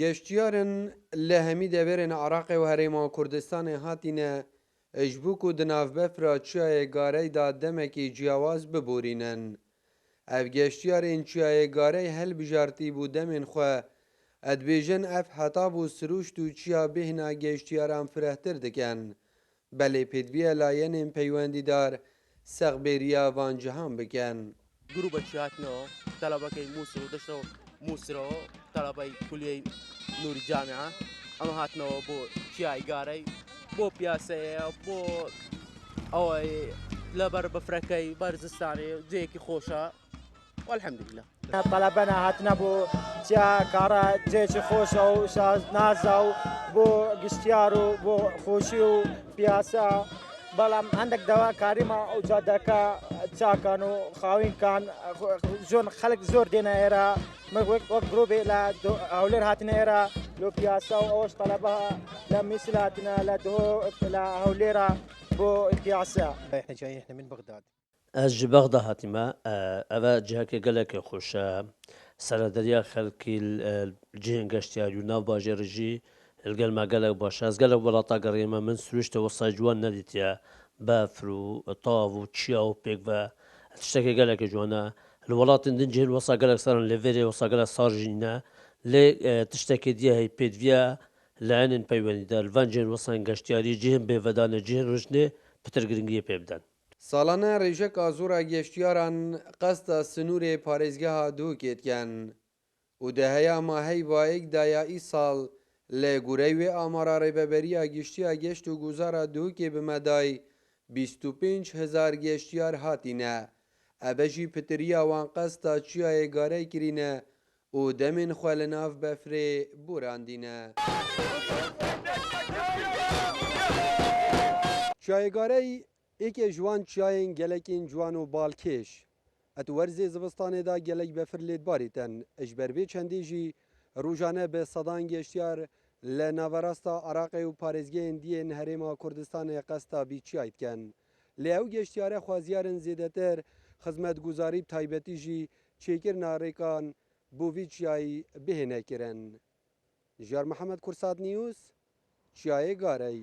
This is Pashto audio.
گشتیارن لهمی دورن عراق و هریما کردستان هاتینه اجبوک و دنافبفرا چیای گاره دا دمکی جیاواز ببورینن. اف گشتیارن چیای گاره هل بجارتی بو دمین خواه ادبیجن اف حتاب و سروشت و چیا بهنا گشتیاران فرهتر دکن. بله پیدویه لاینن پیوندی دار سغبیریا وان جهان بکن. جروب هاتنا طلبة موسرو دشرو موسرو طلبة كلية نور الجامعة أما هاتنا بو شياي قاري بو بياسة بو أو لبر بفركي برزستاني جيكي خوشة والحمد لله. طلبنا هاتنا بو تيا كارا جيش خوشة وشاز نازا بو قشتيارو بو خوشيو بياسة بلام عندك دواء كريمة وجادك تاكانو خاوين كان جون خلق زور دينا إيرا وقت جروبي لا أولير هاتنا إيرا لو بياسة وأوش طلبها لا مثل هاتنا لا دهو لا أوليرا بو بياسة. إحنا جايين إحنا من بغداد. از ji Bexda hatîme ev cihekê gelekê xweş e serederiya xelkî cihên geştiyarî û navbajêrê jî li gel me gelek baş e ez gelek welata gerîme min sürüştê wisa ciwan nedîtiye befr û tav û çiya û pêk ve tiştekê gelekê ciwan e li welatên din cihên wisa gelek saran lêverê wisa gelek sar jî ne lê tiştekê diye hey pêdiviya li enên peywendî de li van cihên wisayên geştiyarî cihên bêvedanê cihên rojnê pitir giringiyê pê bidin. سالانه ریژک آزورا گشتیاران قصد سنور پارێزگەها دووکێتکەن و دەهەیە ماهەی وایەک دایایی ساڵ لە گورەی وێ ئامارە ڕێبەبەریە گشتیە گەشت و گوزارە دووکێ بمەدای 25,000 گەشتیار هاتینە ئەبەژی پتریە وان قەستا چیایە گارەی کرینە و دەمێن خوا لە ناو بەفرێ بوراندینە. چایەگارەی ایک جوان چیاین گلکین جوان و بالکش ات ورزی زبستانه دا گلک بفر لید باریتن اجبر وی چندی جی روزانه به صدان گشتیار لناوراستا عراق و پارێزگەیەن دیên herêma Kurdistanê qesta bîçiyayî dikin. Lê ew geştyare xwaziyarên zêdetir xizmetguzarî taybetî jî çêkirina rêkan bû vî çiyayî bihêne kirin. Jar Mihemed Kursad News, Çiyayê Garey.